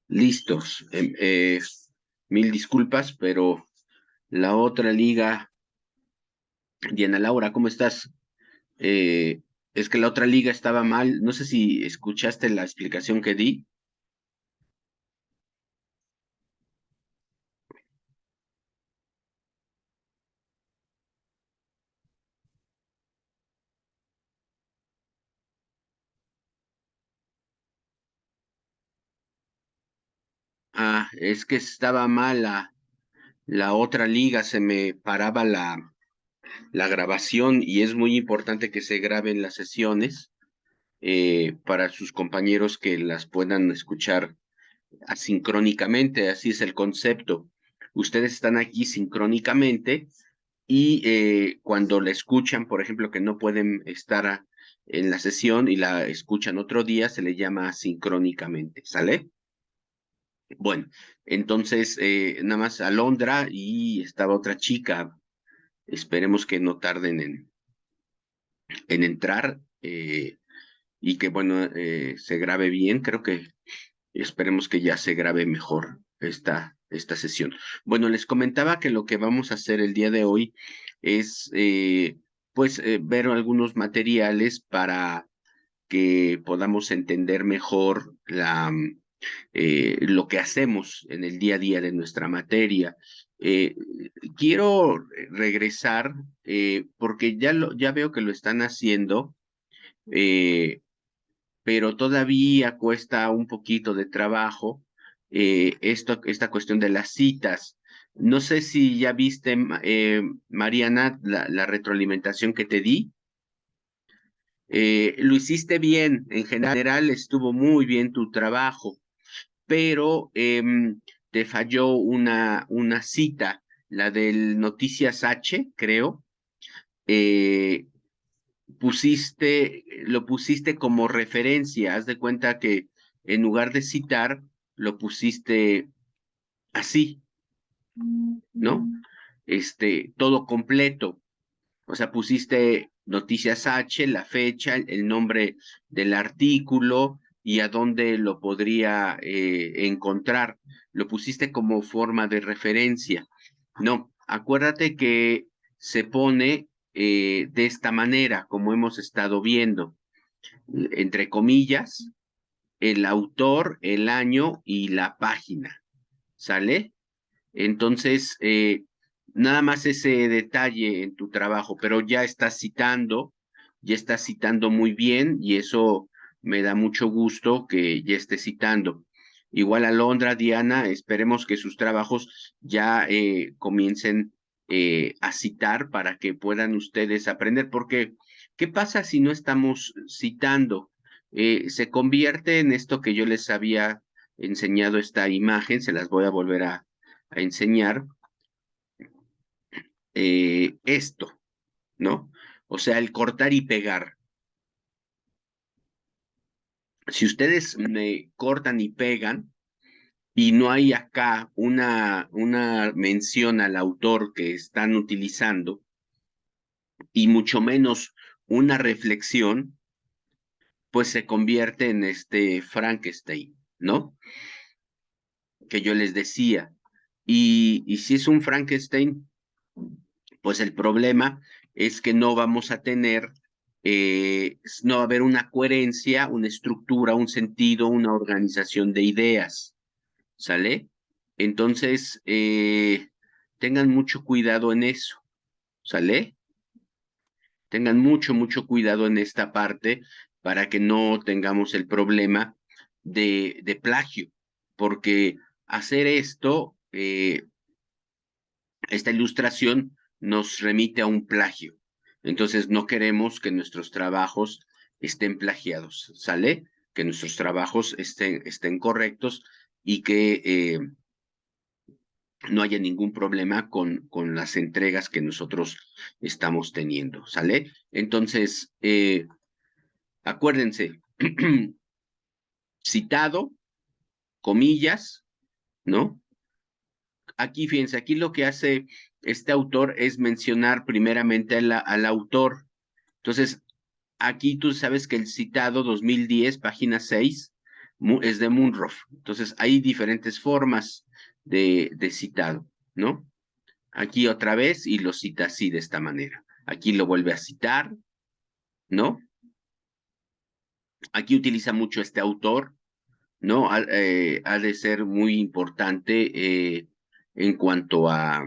Listos. Mil disculpas, pero la otra liga, Diana Laura, ¿cómo estás? Eh, es que la otra liga estaba mal. No sé si escuchaste la explicación que di. Ah, es que estaba mal la otra liga, se me paraba la grabación y es muy importante que se graben las sesiones para sus compañeros que las puedan escuchar asincrónicamente, así es el concepto. Ustedes están aquí sincrónicamente y cuando la escuchan, por ejemplo, que no pueden estar en la sesión y la escuchan otro día, se le llama sincrónicamente, ¿sale? Bueno, entonces nada más Alondra y estaba otra chica, esperemos que no tarden en entrar y que bueno, se grabe bien, creo que esperemos que ya se grabe mejor esta sesión. Bueno, les comentaba que lo que vamos a hacer el día de hoy es, ver algunos materiales para que podamos entender mejor lo que hacemos en el día a día de nuestra materia. Eh, Quiero regresar porque ya veo que lo están haciendo. eh, pero todavía cuesta un poquito de trabajo esta cuestión de las citas. No sé si ya viste, Mariana, la retroalimentación que te di. Lo hiciste bien, en general estuvo muy bien tu trabajo, pero te falló una cita, la del Noticias H, creo. Eh, lo pusiste como referencia, haz de cuenta que en lugar de citar, lo pusiste así, ¿no? Todo completo. O sea, pusiste Noticias H, la fecha, el nombre del artículo y a dónde lo podría encontrar. Lo pusiste como forma de referencia. No, acuérdate que se pone de esta manera, como hemos estado viendo, entre comillas, el autor, el año y la página, ¿sale? Entonces, nada más ese detalle en tu trabajo, pero ya estás citando muy bien y eso me da mucho gusto que ya estés citando. Igual Alondra, Diana, esperemos que sus trabajos ya comiencen a citar para que puedan ustedes aprender, porque ¿qué pasa si no estamos citando? Se convierte en esto que yo les había enseñado esta imagen, se las voy a volver a enseñar esto, ¿no? O sea, el cortar y pegar. Si ustedes me cortan y pegan y no hay acá una mención al autor que están utilizando y mucho menos una reflexión, pues se convierte en este Frankenstein, ¿no? Que yo les decía. Y si es un Frankenstein, pues el problema es que no vamos a tener, no va a haber una coherencia, una estructura, un sentido, una organización de ideas, ¿sale? Entonces, tengan mucho cuidado en eso, ¿sale? Tengan mucho cuidado en esta parte para que no tengamos el problema de plagio, porque hacer esto, esta ilustración nos remite a un plagio. Entonces no queremos que nuestros trabajos estén plagiados, ¿sale? Que nuestros trabajos estén correctos y que no haya ningún problema con las entregas que nosotros estamos teniendo, ¿sale? Entonces, acuérdense, citado, comillas, ¿no? Aquí, fíjense, aquí lo que hace este autor es mencionar primeramente al autor. Entonces, aquí tú sabes que el citado 2010, página 6, es de Munroth. Entonces, hay diferentes formas de citado, ¿no? Aquí otra vez y lo cita así, de esta manera. Aquí lo vuelve a citar, ¿no? Aquí utiliza mucho este autor, ¿no? Ha de ser muy importante en cuanto a,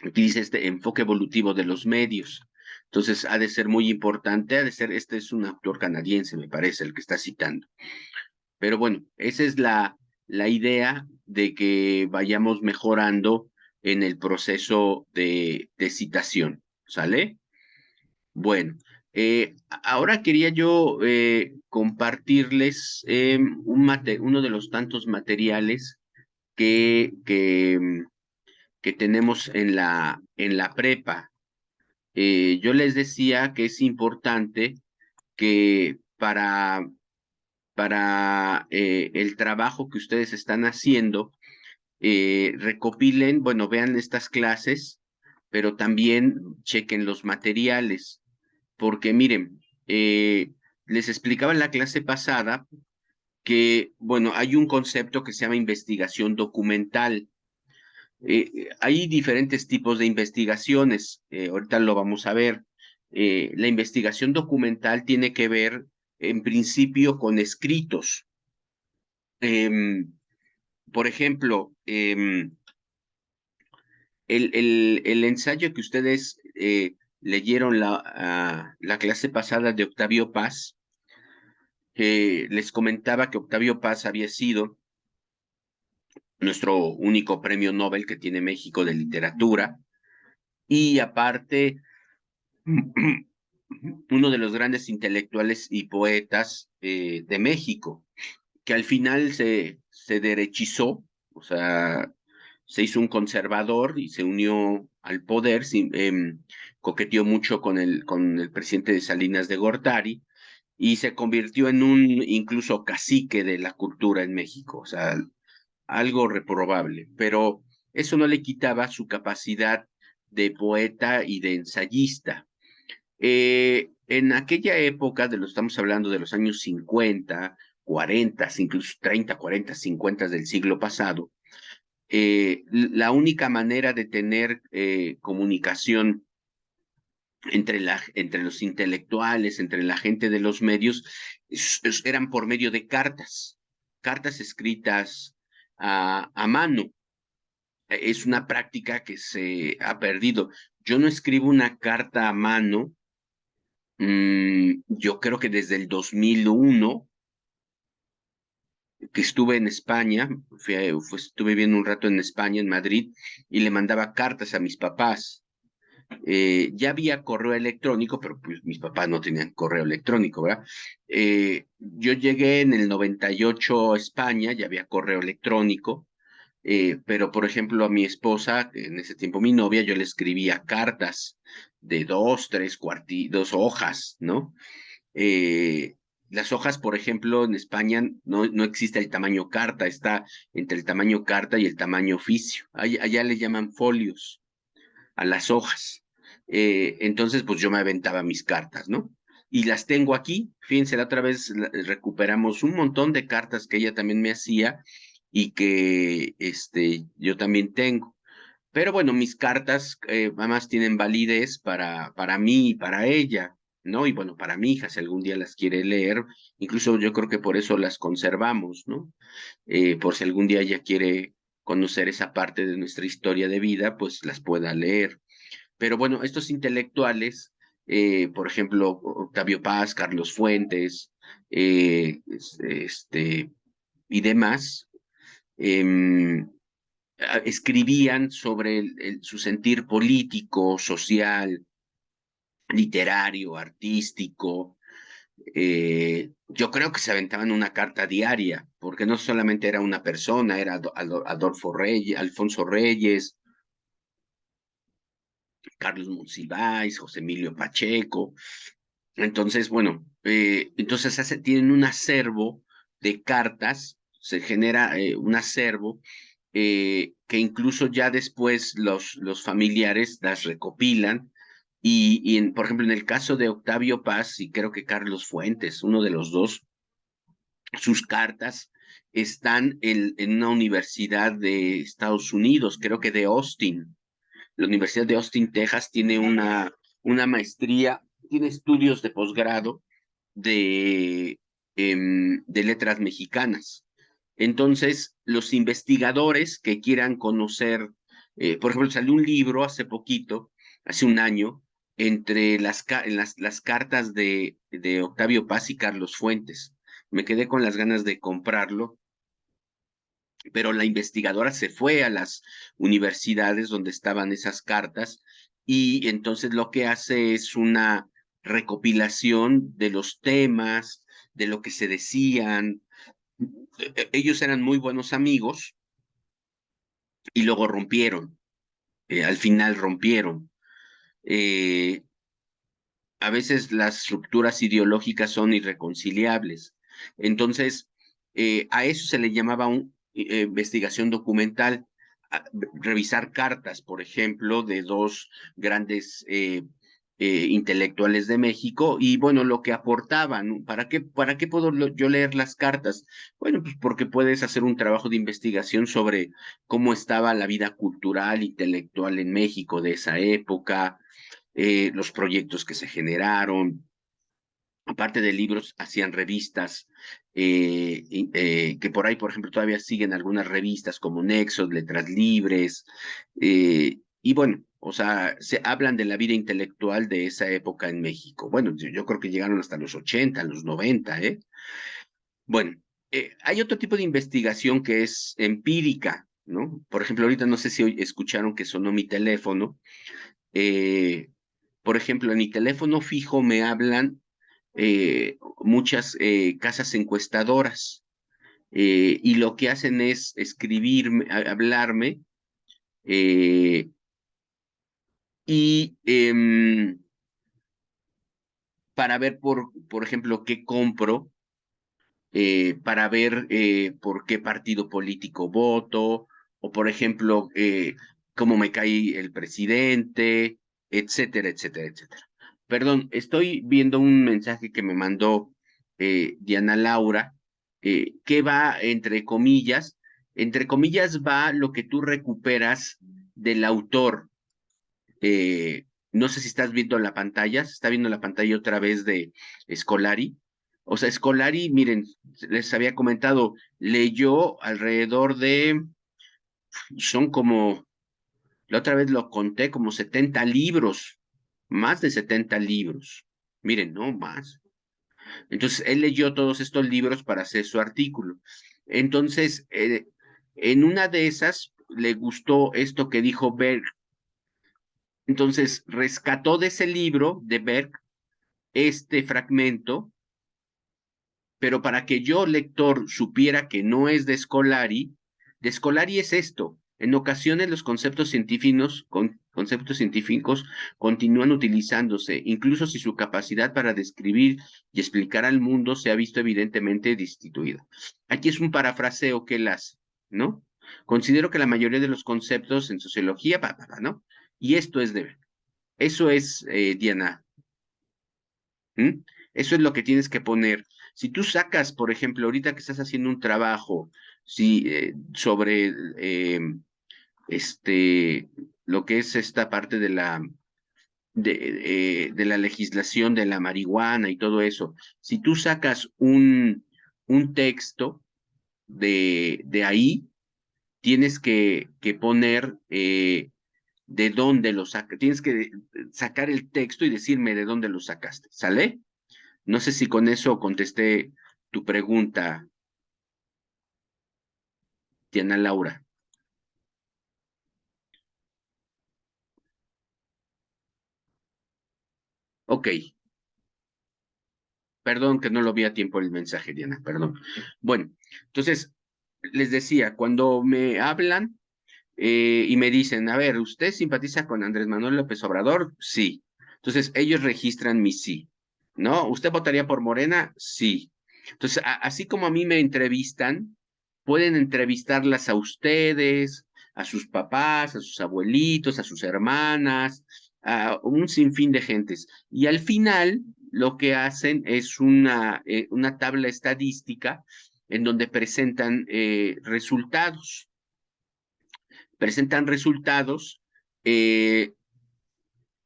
utiliza este enfoque evolutivo de los medios. Entonces, ha de ser muy importante, ha de ser, este es un autor canadiense, me parece, el que está citando. Pero bueno, esa es la idea de que vayamos mejorando en el proceso de citación, ¿sale? Bueno, ahora quería yo compartirles uno de los tantos materiales que tenemos en la prepa. Yo les decía que es importante que para el trabajo que ustedes están haciendo, recopilen, bueno, vean estas clases, pero también chequen los materiales, porque miren, les explicaba en la clase pasada que, bueno, hay un concepto que se llama investigación documental. Hay diferentes tipos de investigaciones, ahorita lo vamos a ver. La investigación documental tiene que ver, en principio, con escritos. Por ejemplo, el ensayo que ustedes leyeron la clase pasada de Octavio Paz, les comentaba que Octavio Paz había sido nuestro único premio Nobel que tiene México de literatura, y aparte, uno de los grandes intelectuales y poetas de México, que al final se derechizó, o sea, se hizo un conservador y se unió al poder, coqueteó mucho con el presidente de Salinas de Gortari, y se convirtió en un incluso cacique de la cultura en México, o sea, algo reprobable, pero eso no le quitaba su capacidad de poeta y de ensayista. En aquella época, estamos hablando de los años 50, 40, incluso 30, 40, 50 del siglo pasado, la única manera de tener comunicación entre los intelectuales, entre la gente de los medios, eran por medio de cartas escritas a mano. Es una práctica que se ha perdido. Yo no escribo una carta a mano, yo creo que desde el 2001, que estuve en España, estuve viviendo un rato en España, en Madrid, y le mandaba cartas a mis papás. Ya había correo electrónico, pero pues mis papás no tenían correo electrónico, ¿verdad? Yo llegué en el 98 a España, ya había correo electrónico, pero por ejemplo a mi esposa, en ese tiempo mi novia, yo le escribía cartas de 2 hojas, ¿no? Eh, las hojas, por ejemplo, en España no existe el tamaño carta, está entre el tamaño carta y el tamaño oficio. Allá le llaman folios a las hojas. Entonces, pues yo me aventaba mis cartas, ¿no? Y las tengo aquí. Fíjense, la otra vez recuperamos un montón de cartas que ella también me hacía y que yo también tengo. Pero bueno, mis cartas además tienen validez para mí y para ella, ¿no? Y bueno, para mi hija, si algún día las quiere leer, incluso yo creo que por eso las conservamos, ¿no? Por si algún día ella quiere conocer esa parte de nuestra historia de vida, pues las pueda leer. Pero bueno, estos intelectuales, por ejemplo, Octavio Paz, Carlos Fuentes, y demás, em, escribían sobre su sentir político, social, literario, artístico. Yo creo que se aventaban una carta diaria, porque no solamente era una persona, era Adolfo Reyes, Alfonso Reyes, Carlos Monsiváis, José Emilio Pacheco. Entonces, bueno, entonces tienen un acervo de cartas, se genera un acervo que incluso ya después los familiares las recopilan. Por ejemplo, en el caso de Octavio Paz y creo que Carlos Fuentes, uno de los dos, sus cartas están en una universidad de Estados Unidos, creo que de Austin. La Universidad de Austin, Texas, tiene una maestría, tiene estudios de posgrado de letras mexicanas. Entonces, los investigadores que quieran conocer, por ejemplo, salió un libro hace poquito, hace un año, entre las cartas de Octavio Paz y Carlos Fuentes. Me quedé con las ganas de comprarlo, pero la investigadora se fue a las universidades donde estaban esas cartas y entonces lo que hace es una recopilación de los temas, de lo que se decían. Ellos eran muy buenos amigos y luego rompieron, al final rompieron. Eh, a veces las rupturas ideológicas son irreconciliables. Entonces, a eso se le llamaba investigación documental, revisar cartas, por ejemplo, de dos grandes intelectuales de México y bueno, lo que aportaban. Para qué puedo yo leer las cartas? Bueno, pues porque puedes hacer un trabajo de investigación sobre cómo estaba la vida cultural, intelectual en México de esa época, los proyectos que se generaron. Aparte de libros, hacían revistas, que por ahí, por ejemplo, todavía siguen algunas revistas como Nexos, Letras Libres, y bueno, o sea, se hablan de la vida intelectual de esa época en México. Bueno, yo creo que llegaron hasta los 80, los 90, ¿eh? Bueno, hay otro tipo de investigación que es empírica, ¿no? Por ejemplo, ahorita no sé si hoy escucharon que sonó mi teléfono. eh, por ejemplo, en mi teléfono fijo me hablan muchas casas encuestadoras y lo que hacen es escribirme, hablarme eh, y para ver, por ejemplo, qué compro, para ver por qué partido político voto, o por ejemplo, cómo me cae el presidente, etcétera, etcétera, etcétera. Perdón, estoy viendo un mensaje que me mandó Diana Laura, que va entre comillas va lo que tú recuperas del autor. No sé si estás viendo la pantalla, se está viendo la pantalla otra vez de Scolari. O sea, Scolari, miren, les había comentado, leyó alrededor de, son como, la otra vez lo conté, como 70 libros, más de 70 libros. Miren, no más. Entonces, él leyó todos estos libros para hacer su artículo. Entonces, en una de esas le gustó esto que dijo Berg. Entonces, rescató de ese libro de Berg este fragmento, pero para que yo, lector, supiera que no es de Scolari es esto. En ocasiones los conceptos científicos continúan utilizándose, incluso si su capacidad para describir y explicar al mundo se ha visto evidentemente destituida. Aquí es un parafraseo que él hace, ¿no? Considero que la mayoría de los conceptos en sociología, ¿no? Y esto es de, eso es, Diana. ¿Mm? Eso es lo que tienes que poner. Si tú sacas, por ejemplo, ahorita que estás haciendo un trabajo sobre este, lo que es esta parte de la legislación de la marihuana y todo eso, si tú sacas un texto de ahí, tienes que poner de dónde lo sacas, tienes que sacar el texto y decirme de dónde lo sacaste, ¿sale? No sé si con eso contesté tu pregunta, Diana Laura. Ok, perdón que no lo vi a tiempo el mensaje, Diana, perdón. Bueno, entonces, les decía, cuando me hablan y me dicen, a ver, ¿usted simpatiza con Andrés Manuel López Obrador? Sí. Entonces, ellos registran mi sí, ¿no? ¿Usted votaría por Morena? Sí. Entonces, así como a mí me entrevistan, pueden entrevistarlas a ustedes, a sus papás, a sus abuelitos, a sus hermanas, a un sinfín de gentes. Y al final lo que hacen es una tabla estadística en donde presentan resultados eh,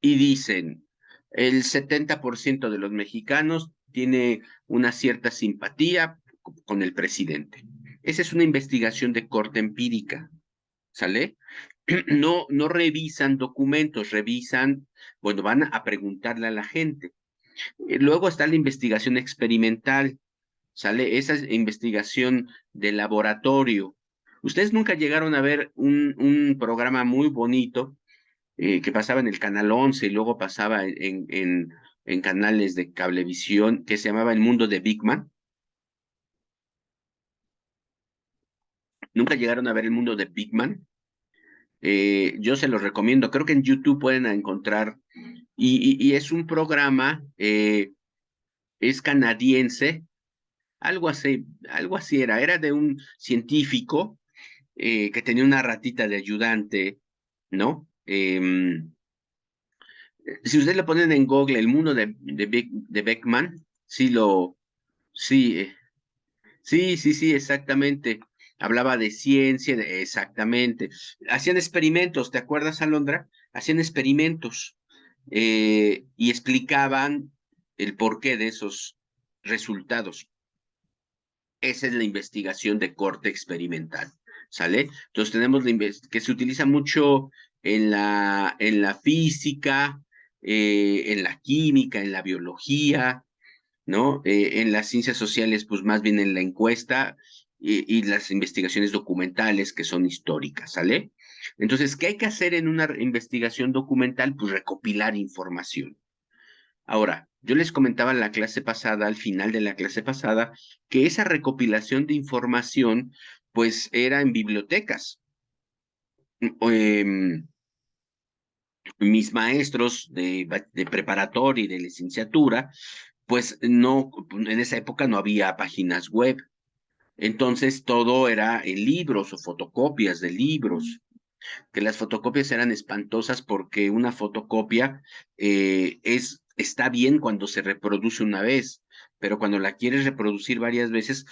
y dicen, el 70% de los mexicanos tiene una cierta simpatía con el presidente. Esa es una investigación de corte empírica, ¿sale? No, no revisan documentos, bueno, van a preguntarle a la gente. Luego está la investigación experimental, ¿sale? Esa es investigación de laboratorio. Ustedes nunca llegaron a ver un programa muy bonito que pasaba en el Canal 11 y luego pasaba en canales de cablevisión que se llamaba El Mundo de Big Man. Nunca llegaron a ver El Mundo de Big Man. Yo se los recomiendo. Creo que en YouTube pueden encontrar. Y es un programa, es canadiense, algo así era de un científico que tenía una ratita de ayudante, ¿no? Si ustedes le ponen en Google el mundo de Beckman, sí, sí, exactamente. Hablaba de ciencia, exactamente. Hacían experimentos, ¿te acuerdas, Alondra? Hacían experimentos y explicaban el porqué de esos resultados. Esa es la investigación de corte experimental, ¿sale? Entonces tenemos que se utiliza mucho en la física, en la química, en la biología, ¿no? En las ciencias sociales, pues más bien en la encuesta y las investigaciones documentales que son históricas, ¿sale? Entonces, ¿qué hay que hacer en una investigación documental? Pues recopilar información. Ahora, yo les comentaba en la clase pasada, al final de la clase pasada, que esa recopilación de información, pues era en bibliotecas. Em, Mis maestros de preparatoria y de licenciatura, pues no, en esa época no había páginas web. Entonces todo era en libros o fotocopias de libros, que las fotocopias eran espantosas porque una fotocopia está bien cuando se reproduce una vez, pero cuando la quieres reproducir varias veces,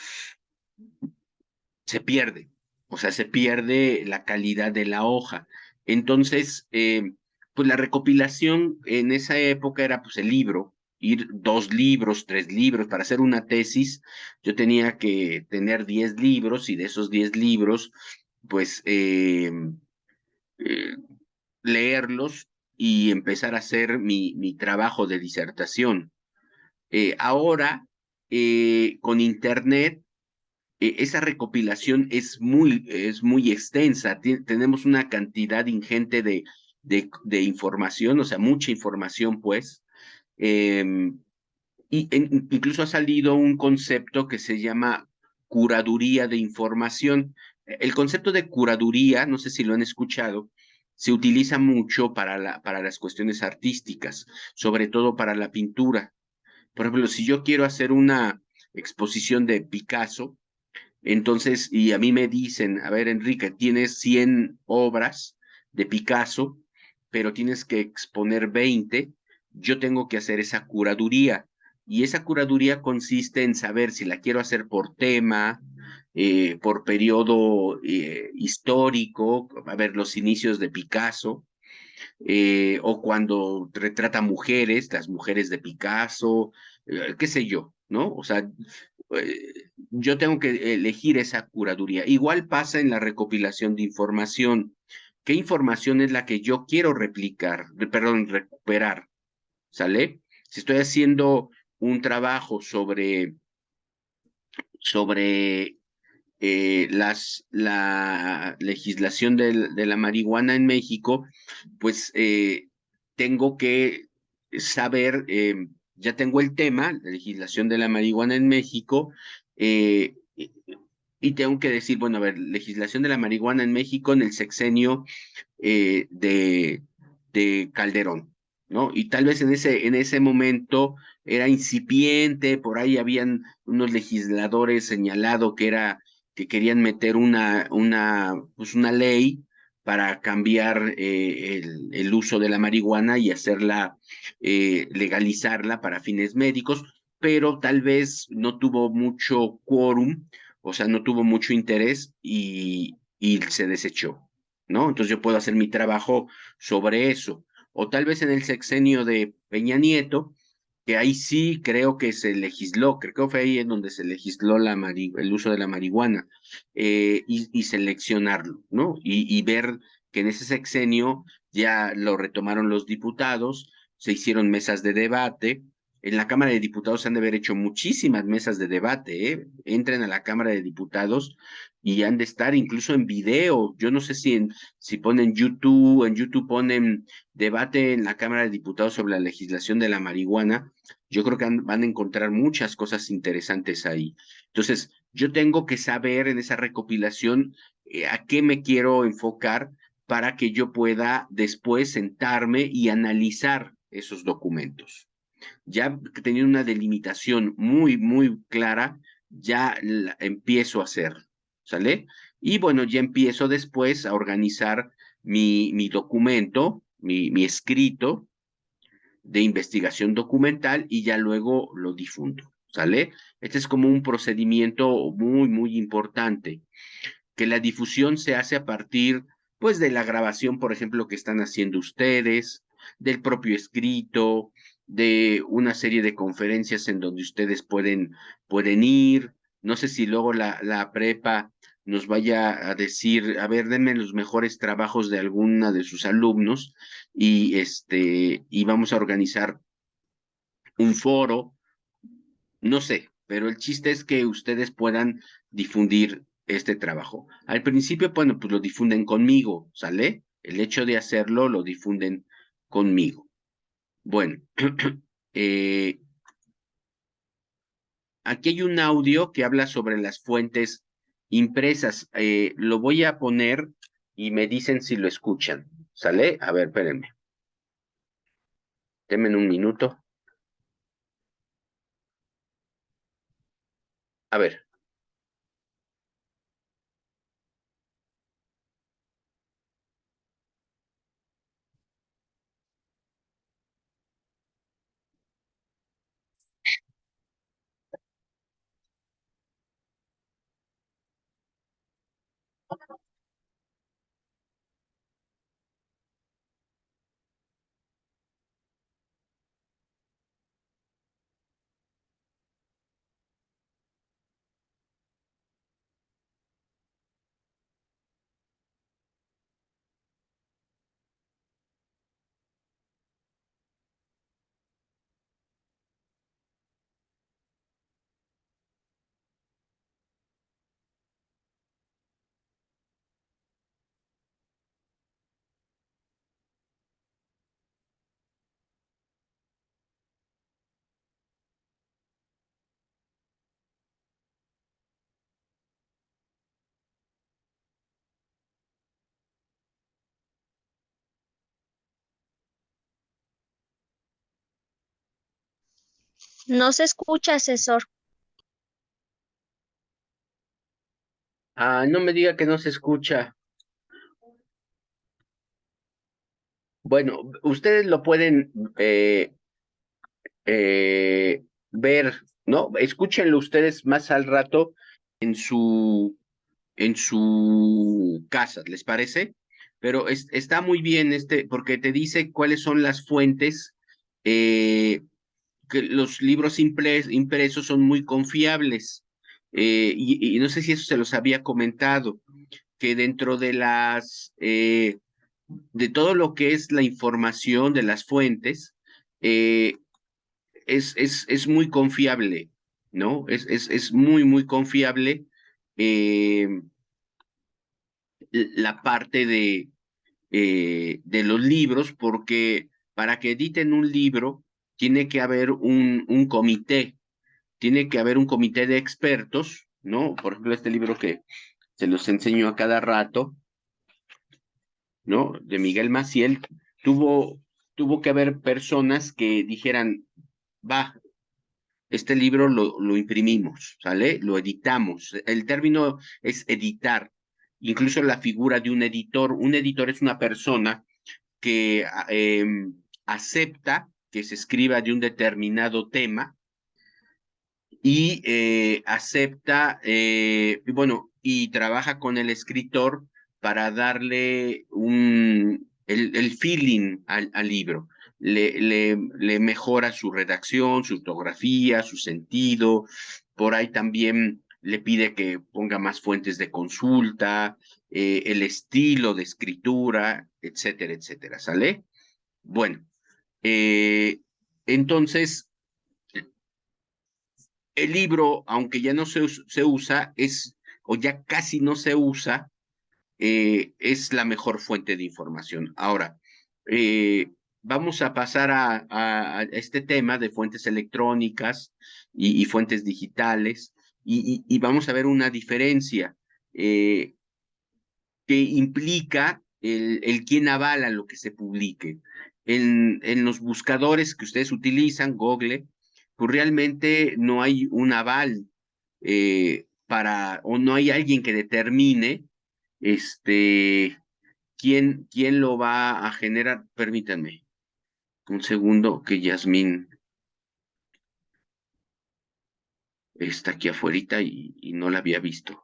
se pierde, o sea, se pierde la calidad de la hoja. Entonces, pues la recopilación en esa época era pues el libro, ir 2 libros, 3 libros, para hacer una tesis, yo tenía que tener 10 libros y de esos 10 libros, pues eh, leerlos y empezar a hacer mi trabajo de disertación. Ahora, con Internet, esa recopilación es muy extensa. Tenemos una cantidad ingente de información, o sea, mucha información, pues. Incluso ha salido un concepto que se llama curaduría de información. El concepto de curaduría, no sé si lo han escuchado, se utiliza mucho para las cuestiones artísticas, sobre todo para la pintura. Por ejemplo, si yo quiero hacer una exposición de Picasso, entonces, y a mí me dicen, a ver, Enrique, tienes 100 obras de Picasso, pero tienes que exponer 20, yo tengo que hacer esa curaduría. Y esa curaduría consiste en saber si la quiero hacer por tema, por periodo histórico, a ver, los inicios de Picasso, o cuando retrata mujeres, las mujeres de Picasso, qué sé yo, ¿no? O sea, yo tengo que elegir esa curaduría. Igual pasa en la recopilación de información. ¿Qué información es la que yo quiero recuperar? ¿Sale? Si estoy haciendo un trabajo sobre la legislación de la marihuana en México, pues tengo que saber, ya tengo el tema, la legislación de la marihuana en México, y tengo que decir, bueno, a ver, legislación de la marihuana en México en el sexenio de Calderón, ¿no? Y tal vez en ese momento era incipiente, por ahí habían unos legisladores señalado que querían meter pues una ley para cambiar el uso de la marihuana y hacerla, legalizarla para fines médicos, pero tal vez no tuvo mucho quórum, o sea, no tuvo mucho interés y se desechó, ¿no? Entonces yo puedo hacer mi trabajo sobre eso. O tal vez en el sexenio de Peña Nieto, que ahí sí creo que se legisló, creo que fue ahí en donde se legisló el uso de la marihuana, y seleccionarlo, ¿no? Y ver que en ese sexenio ya lo retomaron los diputados, se hicieron mesas de debate. En la Cámara de Diputados se han de haber hecho muchísimas mesas de debate, ¿eh? Entren a la Cámara de Diputados y han de estar incluso en video. Yo no sé si ponen YouTube, en YouTube ponen debate en la Cámara de Diputados sobre la legislación de la marihuana. Yo creo que van a encontrar muchas cosas interesantes ahí. Entonces, yo tengo que saber en esa recopilación, a qué me quiero enfocar para que yo pueda después sentarme y analizar esos documentos. Ya teniendo una delimitación muy, muy clara, ya la empiezo a hacer, ¿sale? Y bueno, ya empiezo después a organizar mi documento, mi escrito de investigación documental y ya luego lo difundo, ¿sale? Este es como un procedimiento muy, muy importante, que la difusión se hace a partir, pues, de la grabación, por ejemplo, que están haciendo ustedes, del propio escrito, de una serie de conferencias en donde ustedes pueden ir. No sé si luego la prepa nos vaya a decir, a ver, denme los mejores trabajos de alguna de sus alumnos y vamos a organizar un foro, no sé, pero el chiste es que ustedes puedan difundir este trabajo. Al principio, bueno, pues lo difunden conmigo, ¿sale? El hecho de hacerlo lo difunden conmigo. Bueno, eh, aquí hay un audio que habla sobre las fuentes impresas. Lo voy a poner y me dicen si lo escuchan, ¿sale? A ver, espérenme. Denme un minuto. A ver. No se escucha, asesor. Ah, no me diga que no se escucha. Bueno, ustedes lo pueden ver, ¿no? Escúchenlo ustedes más al rato en su casa, ¿les parece? Pero está muy bien porque te dice cuáles son las fuentes, eh, que los libros impresos son muy confiables. Y no sé si eso se los había comentado, que dentro de todo lo que es la información de las fuentes, eh, es muy confiable, ¿no? Es muy, muy confiable, eh, la parte de los libros, porque para que editen un libro tiene que haber un comité, tiene que haber un comité de expertos, ¿no? Por ejemplo, este libro que se los enseño a cada rato, ¿no? De Miguel Maciel, tuvo, tuvo que haber personas que dijeran, va, este libro lo imprimimos, ¿sale? Lo editamos. El término es editar. incluso la figura de un editor. Un editor es una persona que acepta que se escriba de un determinado tema y acepta, bueno, y trabaja con el escritor para darle el feeling al libro. Le mejora su redacción, su ortografía, su sentido. Por ahí también le pide que ponga más fuentes de consulta, el estilo de escritura, etcétera, etcétera. ¿Sale? Bueno, entonces el libro, aunque ya no se usa, o ya casi no se usa, es la mejor fuente de información. Ahora, vamos a pasar a este tema de fuentes electrónicas y fuentes digitales, y vamos a ver una diferencia eh, que implica el quién avala lo que se publique. En los buscadores que ustedes utilizan, Google, pues realmente no hay un aval o no hay alguien que determine quién lo va a generar. Permítanme un segundo que Yasmín está aquí afuera y no la había visto.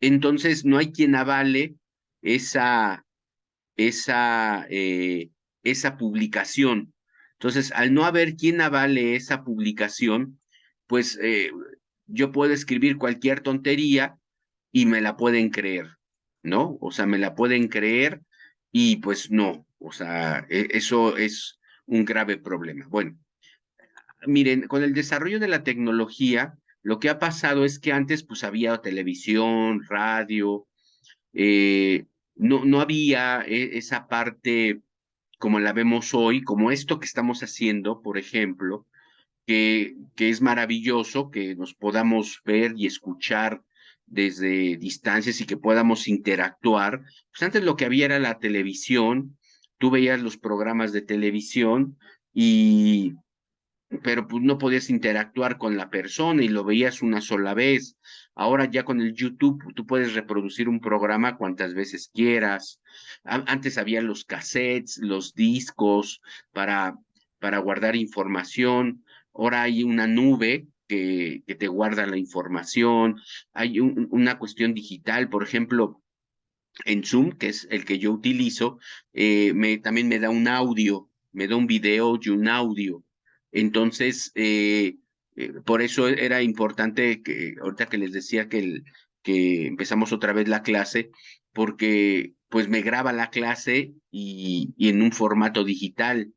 Entonces, no hay quien avale esa, esa, eh, esa publicación. Entonces, al no haber quien avale esa publicación, pues yo puedo escribir cualquier tontería y me la pueden creer, ¿no? O sea, me la pueden creer y pues no, o sea, eso es un grave problema. Bueno, miren, con el desarrollo de la tecnología, lo que ha pasado es que antes pues había televisión, radio, eh, no había esa parte como la vemos hoy, como esto que estamos haciendo, por ejemplo, que es maravilloso que nos podamos ver y escuchar desde distancias y que podamos interactuar. Pues antes lo que había era la televisión, tú veías los programas de televisión y pero pues no podías interactuar con la persona y lo veías una sola vez. Ahora ya con el YouTube tú puedes reproducir un programa cuantas veces quieras. Antes había los cassettes, los discos para, para guardar información. Ahora hay una nube que te guarda la información. Hay una cuestión digital, por ejemplo, en Zoom, que es el que yo utilizo, también me da un audio, me da un video y un audio. Entonces, por eso era importante que, ahorita que les decía que empezamos otra vez la clase, porque pues me graba la clase y en un formato digital.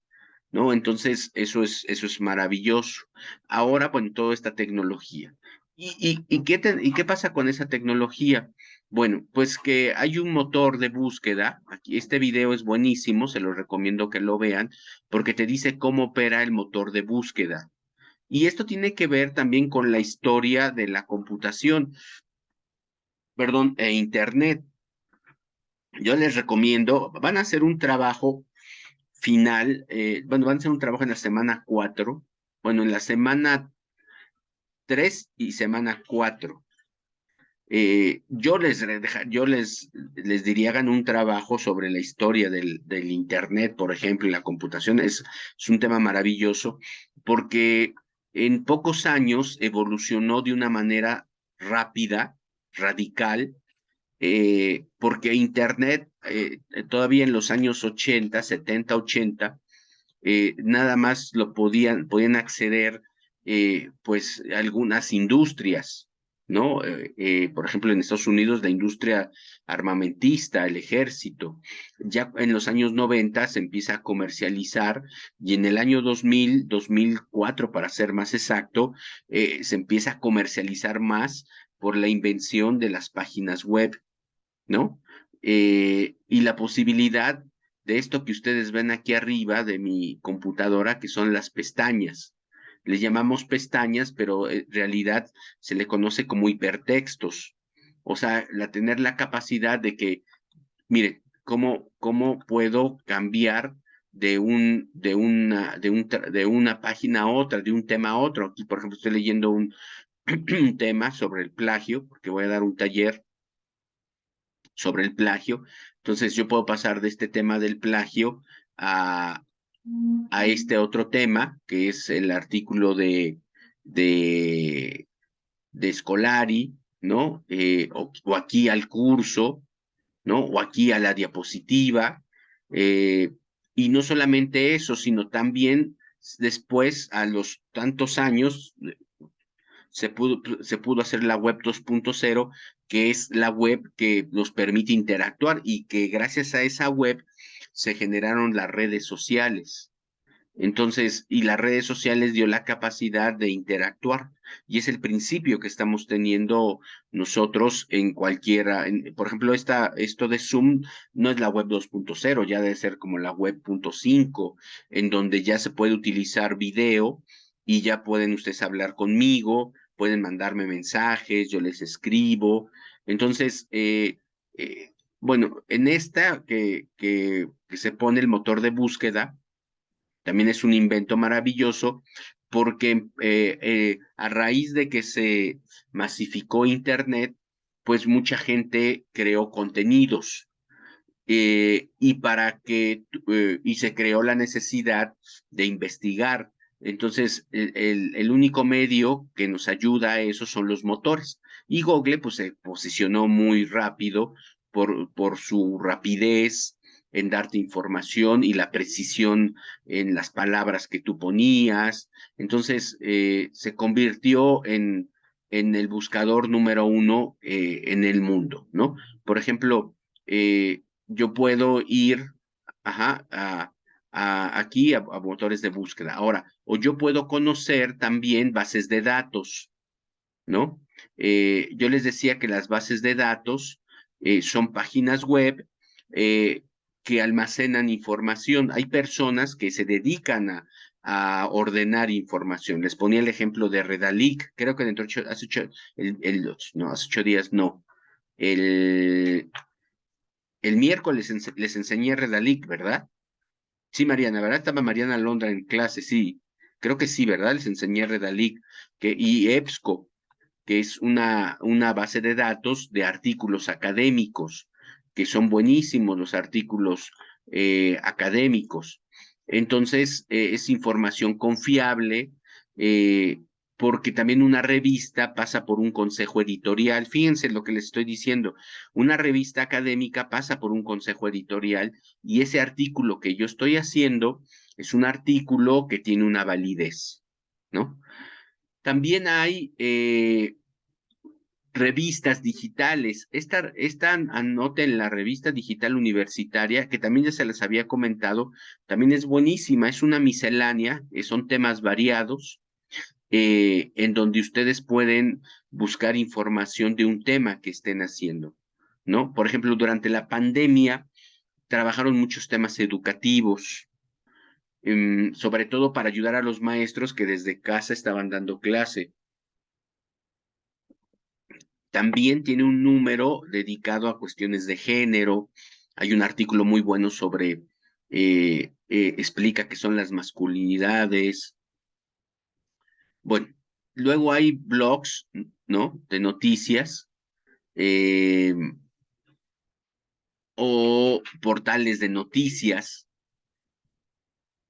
¿No? Entonces, eso es maravilloso. Ahora, bueno, toda esta tecnología. ¿Y qué pasa con esa tecnología? Bueno, pues que hay un motor de búsqueda. Aquí, este video es buenísimo, se lo recomiendo que lo vean, porque te dice cómo opera el motor de búsqueda. Y esto tiene que ver también con la historia de la computación, perdón, e Internet. Yo les recomiendo, van a hacer un trabajo final, bueno, van a hacer un trabajo en la semana 4, bueno, en la semana 3 y semana 4. Les diría hagan un trabajo sobre la historia del Internet, por ejemplo, y la computación. Es un tema maravilloso porque en pocos años evolucionó de una manera rápida, radical, porque Internet todavía en los años 80, 70, 80, nada más podían acceder pues algunas industrias, ¿no? Por ejemplo, en Estados Unidos la industria armamentista, el ejército. Ya en los años 90 se empieza a comercializar y en el año 2000, 2004 para ser más exacto, se empieza a comercializar más por la invención de las páginas web, ¿no? Y la posibilidad de esto que ustedes ven aquí arriba de mi computadora, que son las pestañas. Le llamamos pestañas, pero en realidad se le conoce como hipertextos. O sea, tener la capacidad de que, mire, cómo puedo cambiar de una página a otra, de un tema a otro. Aquí, por ejemplo, estoy leyendo un tema sobre el plagio, porque voy a dar un taller sobre el plagio. Entonces yo puedo pasar de este tema del plagio a, a este otro tema, que es el artículo de, de Scolari, ¿no? O aquí al curso, ¿no? O aquí a la diapositiva. eh, y no solamente eso, sino también después, a los tantos años, se pudo hacer la web 2.0, que es la web que nos permite interactuar y que gracias a esa web se generaron las redes sociales. Entonces, y las redes sociales dio la capacidad de interactuar. Y es el principio que estamos teniendo nosotros en cualquiera. Por ejemplo, esto de Zoom no es la web 2.0, ya debe ser como la web 5, en donde ya se puede utilizar video y ya pueden ustedes hablar conmigo, pueden mandarme mensajes, yo les escribo. Entonces, bueno, en esta que se pone el motor de búsqueda, también es un invento maravilloso porque a raíz de que se masificó Internet, pues mucha gente creó contenidos y se creó la necesidad de investigar. Entonces, el único medio que nos ayuda a eso son los motores. Y Google, pues, se posicionó muy rápido por su rapidez en darte información y la precisión en las palabras que tú ponías. Entonces, se convirtió en el buscador número uno en el mundo, ¿no? Por ejemplo, yo puedo ir, ajá, aquí a motores de búsqueda. Ahora, o yo puedo conocer también bases de datos, ¿no? Yo les decía que las bases de datos son páginas web eh, que almacenan información. Hay personas que se dedican a ordenar información. Les ponía el ejemplo de Redalic, creo que dentro de no, hace 8 días no. El, el miércoles les enseñé Redalic, ¿verdad? Sí, Mariana, ¿verdad? Estaba Mariana Londra en clase, sí. Creo que sí, ¿verdad? Les enseñé Redalic y EBSCO, que es una base de datos de artículos académicos, que son buenísimos los artículos académicos. Entonces, es información confiable, eh, porque también una revista pasa por un consejo editorial. Fíjense lo que les estoy diciendo. Una revista académica pasa por un consejo editorial y ese artículo que yo estoy haciendo es un artículo que tiene una validez, ¿no? También hay revistas digitales. Esta anoten la revista digital universitaria, que también ya se les había comentado, también es buenísima, es una miscelánea, son temas variados, en donde ustedes pueden buscar información de un tema que estén haciendo, ¿no? Por ejemplo, durante la pandemia trabajaron muchos temas educativos, sobre todo para ayudar a los maestros que desde casa estaban dando clase. También tiene un número dedicado a cuestiones de género. Hay un artículo muy bueno sobre, explica qué son las masculinidades. Bueno, luego hay blogs, ¿no? De noticias eh, o portales de noticias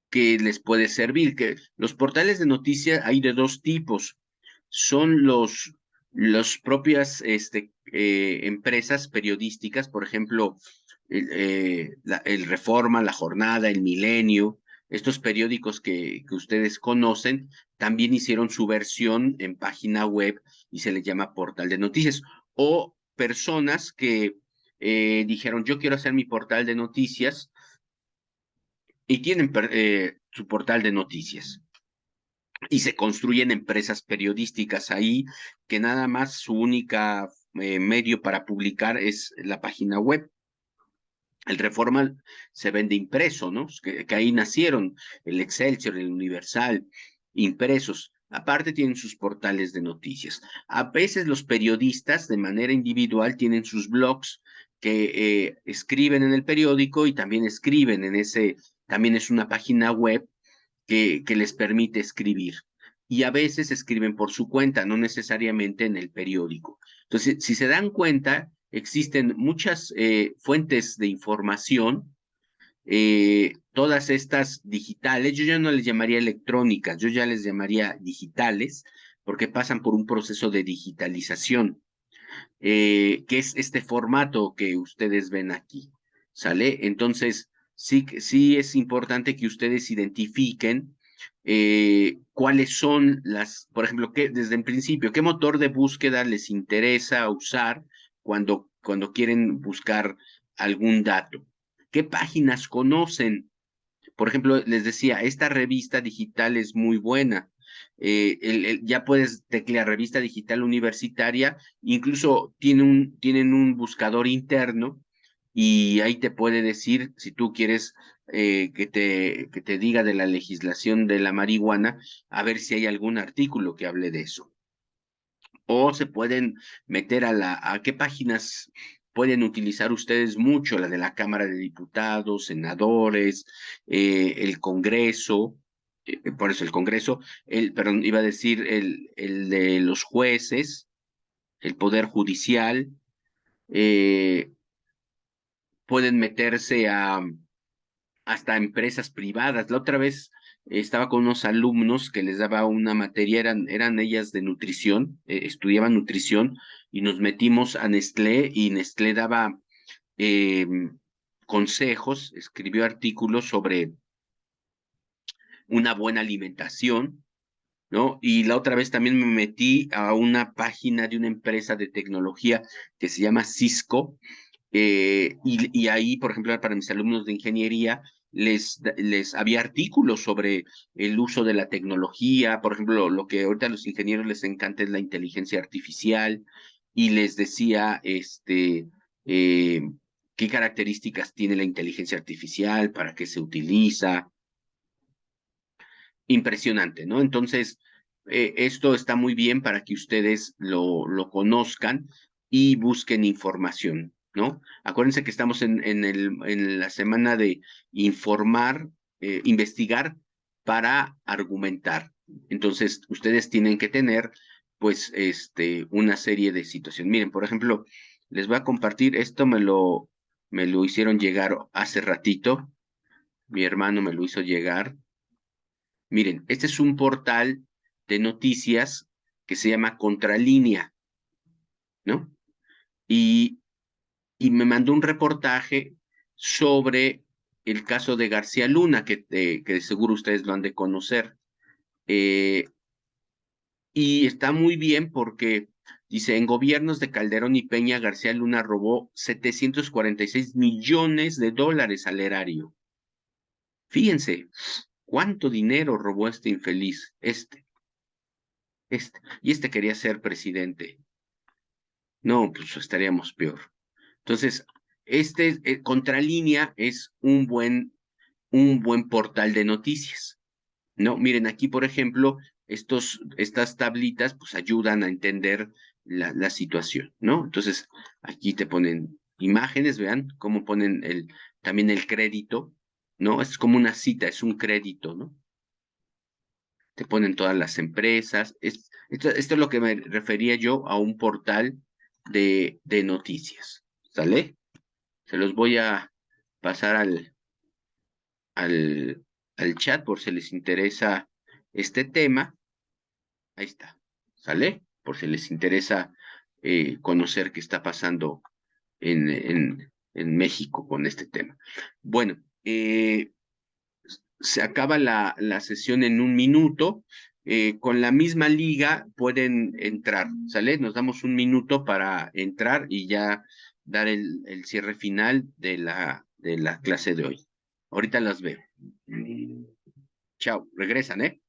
que les puede servir. Que los portales de noticias hay de dos tipos. Son los propias empresas periodísticas, por ejemplo, el Reforma, La Jornada, El Milenio, estos periódicos que ustedes conocen, también hicieron su versión en página web y se les llama portal de noticias. O personas que dijeron, yo quiero hacer mi portal de noticias y tienen su portal de noticias y se construyen empresas periodísticas ahí que nada más su única medio para publicar es la página web. El Reforma se vende impreso, ¿no? Que ahí nacieron el Excelsior, el Universal, impresos. Aparte tienen sus portales de noticias. A veces los periodistas de manera individual tienen sus blogs que escriben en el periódico y también escriben en también es una página web que les permite escribir. y a veces escriben por su cuenta, no necesariamente en el periódico. Entonces, si se dan cuenta, existen muchas fuentes de información, todas estas digitales, yo ya no les llamaría electrónicas, yo ya les llamaría digitales, porque pasan por un proceso de digitalización, que es este formato que ustedes ven aquí, ¿sale? Entonces, sí es importante que ustedes identifiquen cuáles son por ejemplo, desde el principio, qué motor de búsqueda les interesa usar cuando quieren buscar algún dato, qué páginas conocen. Por ejemplo, les decía, esta revista digital es muy buena. Ya puedes teclear revista digital universitaria, incluso tienen un buscador interno y ahí te puede decir, si tú quieres que te diga de la legislación de la marihuana, a ver si hay algún artículo que hable de eso. O se pueden meter a qué páginas pueden utilizar ustedes mucho, la de la Cámara de Diputados, senadores, el Congreso, por eso el Congreso, perdón, iba a decir el de los jueces, el Poder Judicial, eh, pueden meterse hasta empresas privadas. La otra vez estaba con unos alumnos que les daba una materia, eran ellas de nutrición, estudiaban nutrición, y nos metimos a Nestlé, y Nestlé daba eh, consejos, escribió artículos sobre una buena alimentación, ¿no? Y la otra vez también me metí a una página de una empresa de tecnología que se llama Cisco, y ahí, por ejemplo, para mis alumnos de ingeniería, les había artículos sobre el uso de la tecnología, por ejemplo, lo que ahorita a los ingenieros les encanta es la inteligencia artificial, y les decía, eh, qué características tiene la inteligencia artificial, para qué se utiliza. Impresionante, ¿no? Entonces, esto está muy bien para que ustedes lo conozcan y busquen información, ¿no? Acuérdense que estamos en la semana de informar, investigar para argumentar. Entonces, ustedes tienen que tener, pues, una serie de situaciones. Miren, por ejemplo, les voy a compartir, esto me lo hicieron llegar hace ratito, mi hermano me lo hizo llegar. Miren, este es un portal de noticias que se llama Contralínea, ¿no? Y, y me mandó un reportaje sobre el caso de García Luna, que de seguro ustedes lo han de conocer. Eh, y está muy bien porque dice, en gobiernos de Calderón y Peña, García Luna robó 746 millones de dólares al erario. Fíjense, cuánto dinero robó este infeliz, y quería ser presidente. No, pues estaríamos peor. Entonces, Contralínea es un buen portal de noticias, ¿no? Miren, aquí, por ejemplo, estas tablitas, pues ayudan a entender la situación, ¿no? Entonces, aquí te ponen imágenes, vean cómo ponen también el crédito, ¿no? Es como una cita, es un crédito, ¿no? Te ponen todas las empresas. Esto es lo que me refería yo a un portal de noticias. ¿Sale? Se los voy a pasar al chat por si les interesa este tema. Ahí está. ¿Sale? Por si les interesa conocer qué está pasando en México con este tema. Bueno, se acaba la sesión en un minuto. Con la misma liga pueden entrar, ¿sale? Nos damos un minuto para entrar y ya dar el cierre final de la clase de hoy. Ahorita las veo. Chao, regresan, ¿eh?